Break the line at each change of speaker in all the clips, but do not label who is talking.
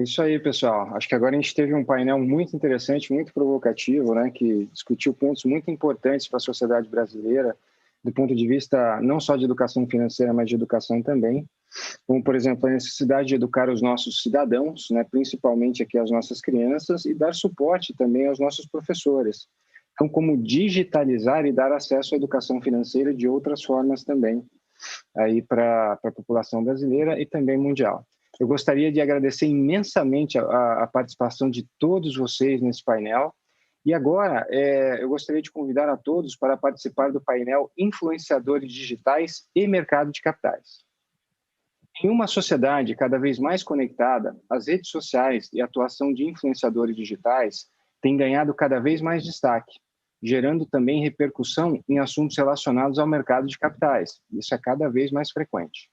isso aí, pessoal. Acho que agora a gente teve um painel muito interessante, muito provocativo, né, que discutiu pontos muito importantes para a sociedade brasileira, do ponto de vista não só de educação financeira, mas de educação também. Como, por exemplo, a necessidade de educar os nossos cidadãos, né, principalmente aqui as nossas crianças, e dar suporte também aos nossos professores. Então, como digitalizar e dar acesso à educação financeira de outras formas também, aí para a população brasileira e também mundial. Eu gostaria de agradecer imensamente a participação de todos vocês nesse painel. E agora, eu gostaria de convidar a todos para participar do painel Influenciadores Digitais e Mercado de Capitais. Em uma sociedade cada vez mais conectada, as redes sociais e a atuação de influenciadores digitais têm ganhado cada vez mais destaque, gerando também repercussão em assuntos relacionados ao mercado de capitais. Isso é cada vez mais frequente.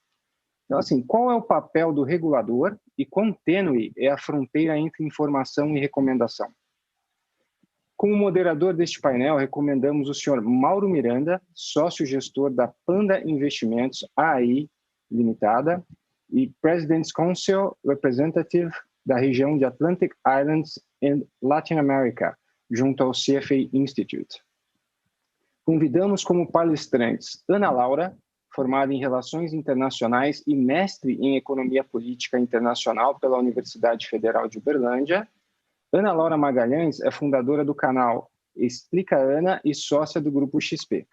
Então, assim, qual é o papel do regulador e quão tênue é a fronteira entre informação e recomendação? Como moderador deste painel, recomendamos o senhor Mauro Miranda, sócio-gestor da Panda Investimentos AI Limitada e President's Council Representative da região de Atlantic Islands and Latin America, junto ao CFA Institute. Convidamos como palestrantes Ana Laura, formada em Relações Internacionais e mestre em Economia Política Internacional pela Universidade Federal de Uberlândia. Ana Laura Magalhães é fundadora do canal Explica Ana e sócia do Grupo XP.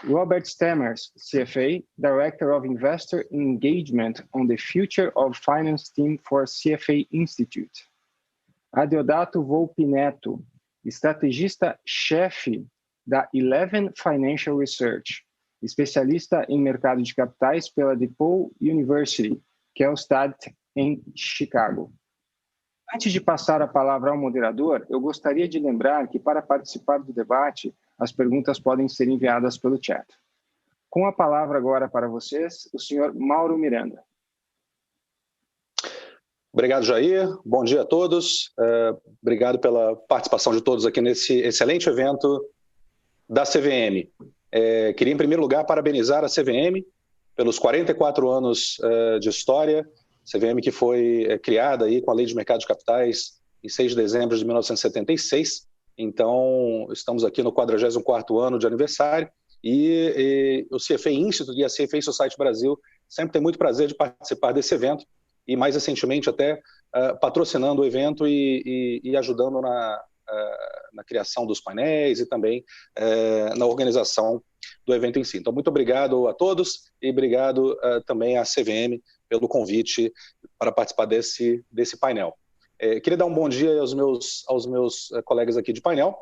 Robert Stemmers, CFA, Director of Investor Engagement on the Future of Finance Team for CFA Institute. Adeodato Volpi Neto, estrategista-chefe da Eleven Financial Research, especialista em mercado de capitais pela DePaul University, Kellstadt, em Chicago. Antes de passar a palavra ao moderador, eu gostaria de lembrar que, para participar do debate, as perguntas podem ser enviadas pelo chat. Com a palavra agora para vocês, o senhor Mauro Miranda.
Obrigado, Jair. Bom dia a todos. Obrigado pela participação de todos aqui nesse excelente evento da CVM. Queria, em primeiro lugar, parabenizar a CVM pelos 44 anos de história. CVM que foi criada aí com a Lei de Mercado de Capitais em 6 de dezembro de 1976. Então, estamos aqui no 44º ano de aniversário e o CFA Institute e a CFA Society Brasil sempre tem muito prazer de participar desse evento e, mais recentemente, até patrocinando o evento e ajudando na criação dos painéis e também na organização do evento em si. Então, muito obrigado a todos e obrigado também à CVM pelo convite para participar desse painel. Queria dar um bom dia aos meus colegas aqui de painel,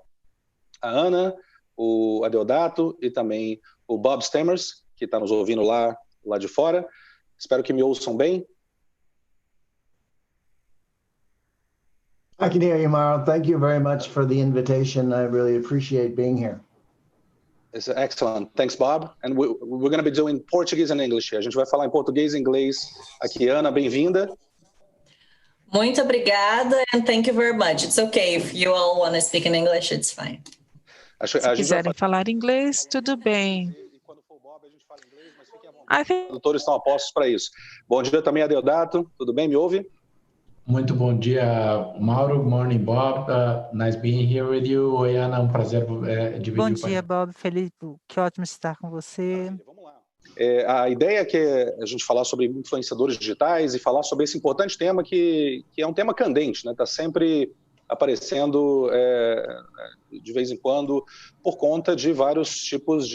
a Ana, o Adeodato e também o Bob Stemmers, que está nos ouvindo lá de fora. Espero que me ouçam bem.
I can hear you, Mauro. Thank you very much for the invitation. I really appreciate being here.
It's excellent. Thanks, Bob. And we're going to be doing Portuguese and English here. A gente vai falar em português e inglês aqui. Ana, bem-vinda.
Muito obrigada, and thank you very much. It's okay if you all want to speak in English, it's fine.
Se quiserem falar inglês, tudo bem.
Quando for o Bob, a gente fala inglês, mas fiquem à vontade. Os tradutores estão a postos para isso. Bom dia também, Adeodato. Tudo bem? Me ouve?
Muito bom dia, Mauro. Good morning, Bob. Nice being here with you. Oi, Ana, prazer dividir.
Bom dia, Bob. Felipe, que ótimo estar com você.
Vamos lá. A ideia é que a gente falar sobre influenciadores digitais e falar sobre esse importante tema que é um tema candente, né? Está sempre aparecendo de vez em quando por conta de vários tipos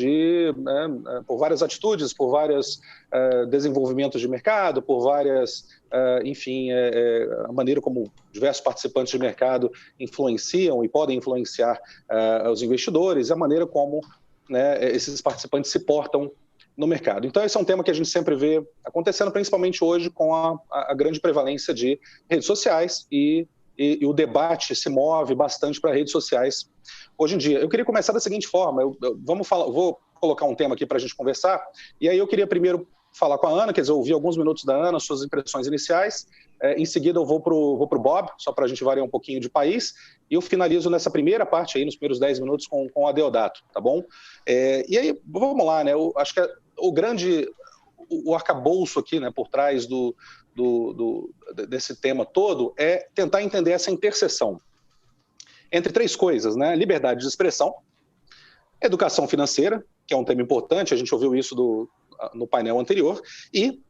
por várias atitudes, por vários desenvolvimentos de mercado, por várias, enfim, a maneira como diversos participantes de mercado influenciam e podem influenciar os investidores, a maneira como, né, esses participantes se portam no mercado. Então, esse é um tema que a gente sempre vê acontecendo, principalmente hoje, com a grande prevalência de redes sociais e o debate se move bastante para redes sociais hoje em dia. Eu queria começar da seguinte forma, vou colocar um tema aqui para a gente conversar, e aí eu queria primeiro falar com a Ana, quer dizer, ouvir alguns minutos da Ana, suas impressões iniciais, em seguida eu vou pro Bob, só para a gente variar um pouquinho de país, e eu finalizo nessa primeira parte aí, nos primeiros 10 minutos, com o Adeodato, tá bom? E aí, vamos lá, né, eu acho que o arcabouço aqui, né, por trás do desse tema todo é tentar entender essa interseção entre três coisas, né? Liberdade de expressão, educação financeira, que é um tema importante, a gente ouviu isso no painel anterior, e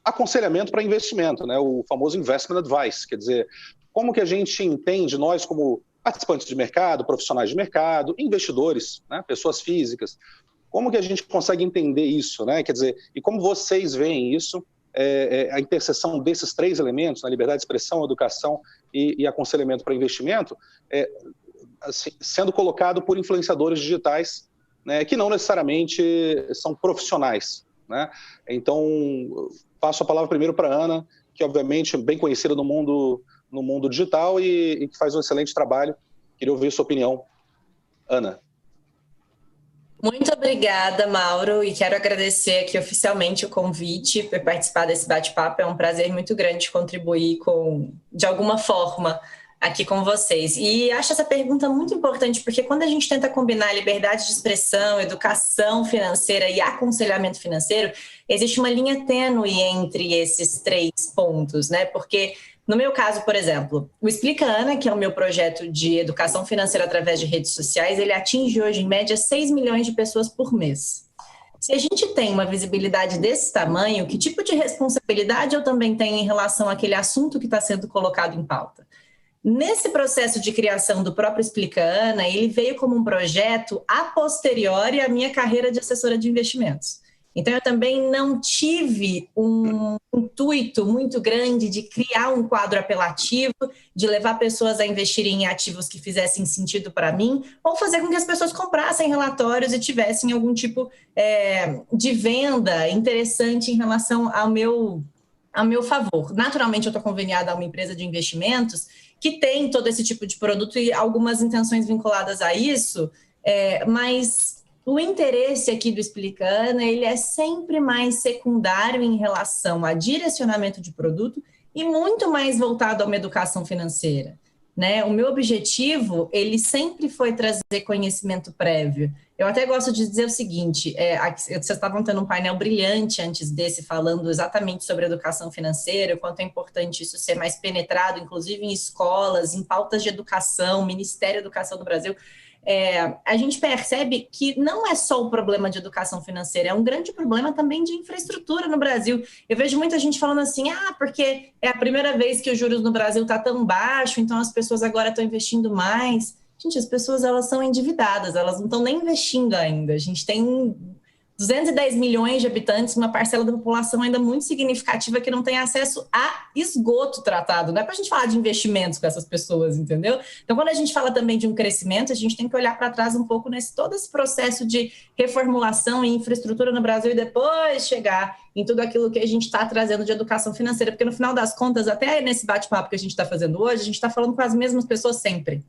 aconselhamento para investimento, né? O famoso investment advice, quer dizer, como que a gente entende, nós como participantes de mercado, profissionais de mercado, investidores, né? Pessoas físicas, como que a gente consegue entender isso, né? Quer dizer, e como vocês veem isso, a interseção desses três elementos, na liberdade de expressão, educação e aconselhamento para investimento, assim, sendo colocado por influenciadores digitais, né, que não necessariamente são profissionais, né? Então, passo a palavra primeiro para a Ana, que obviamente é bem conhecida no mundo digital e que faz um excelente trabalho. Queria ouvir sua opinião. Ana.
Muito obrigada, Mauro, e quero agradecer aqui oficialmente o convite por participar desse bate-papo. É um prazer muito grande contribuir de alguma forma aqui com vocês. E acho essa pergunta muito importante, porque quando a gente tenta combinar liberdade de expressão, educação financeira e aconselhamento financeiro, existe uma linha tênue entre esses três pontos, né? Porque no meu caso, por exemplo, o Explica Ana, que é o meu projeto de educação financeira através de redes sociais, ele atinge hoje, em média, 6 milhões de pessoas por mês. Se a gente tem uma visibilidade desse tamanho, que tipo de responsabilidade eu também tenho em relação àquele assunto que está sendo colocado em pauta? Nesse processo de criação do próprio Explica Ana, ele veio como um projeto a posteriori à minha carreira de assessora de investimentos. Então, eu também não tive um intuito muito grande de criar um quadro apelativo, de levar pessoas a investirem em ativos que fizessem sentido para mim, ou fazer com que as pessoas comprassem relatórios e tivessem algum tipo de venda interessante em relação ao meu favor. Naturalmente, eu estou conveniada a uma empresa de investimentos que tem todo esse tipo de produto e algumas intenções vinculadas a isso, mas o interesse aqui do Explica Ana, ele é sempre mais secundário em relação a direcionamento de produto e muito mais voltado a uma educação financeira, né? O meu objetivo, ele sempre foi trazer conhecimento prévio. Eu até gosto de dizer o seguinte, vocês estavam tendo um painel brilhante antes desse, falando exatamente sobre educação financeira, o quanto é importante isso ser mais penetrado, inclusive em escolas, em pautas de educação, Ministério da Educação do Brasil. A gente percebe que não é só o problema de educação financeira, é um grande problema também de infraestrutura no Brasil. Eu vejo muita gente falando assim, porque é a primeira vez que os juros no Brasil está tão baixo, então as pessoas agora estão investindo mais. Gente, as pessoas, elas são endividadas, elas não estão nem investindo ainda. A gente tem 210 milhões de habitantes, uma parcela da população ainda muito significativa que não tem acesso a esgoto tratado. Não é para a gente falar de investimentos com essas pessoas, entendeu? Então, quando a gente fala também de um crescimento, a gente tem que olhar para trás um pouco todo esse processo de reformulação e infraestrutura no Brasil e depois chegar em tudo aquilo que a gente está trazendo de educação financeira. Porque, no final das contas, até nesse bate-papo que a gente está fazendo hoje, a gente está falando com as mesmas pessoas sempre.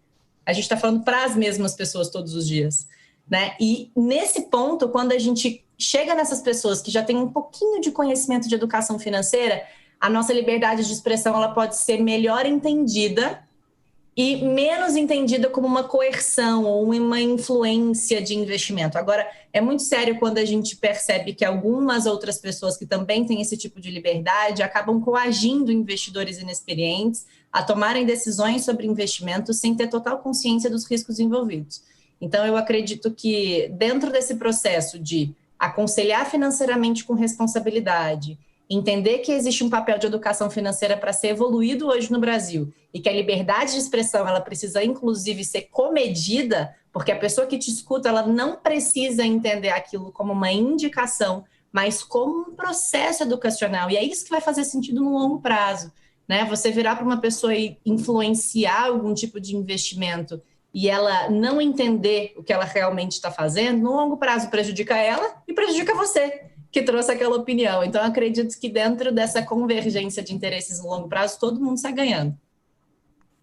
A gente está falando para as mesmas pessoas todos os dias, né? E nesse ponto, quando a gente chega nessas pessoas que já têm um pouquinho de conhecimento de educação financeira, a nossa liberdade de expressão ela pode ser melhor entendida e menos entendida como uma coerção ou uma influência de investimento. Agora, é muito sério quando a gente percebe que algumas outras pessoas que também têm esse tipo de liberdade acabam coagindo investidores inexperientes a tomarem decisões sobre investimentos sem ter total consciência dos riscos envolvidos. Então, eu acredito que dentro desse processo de aconselhar financeiramente com responsabilidade, entender que existe um papel de educação financeira para ser evoluído hoje no Brasil e que a liberdade de expressão ela precisa, inclusive, ser comedida, porque a pessoa que te escuta ela não precisa entender aquilo como uma indicação, mas como um processo educacional. E é isso que vai fazer sentido no longo prazo, né? Você virar para uma pessoa e influenciar algum tipo de investimento e ela não entender o que ela realmente está fazendo, no longo prazo prejudica ela e prejudica você, que trouxe aquela opinião. Então, eu acredito que dentro dessa convergência de interesses no longo prazo, todo mundo sai ganhando.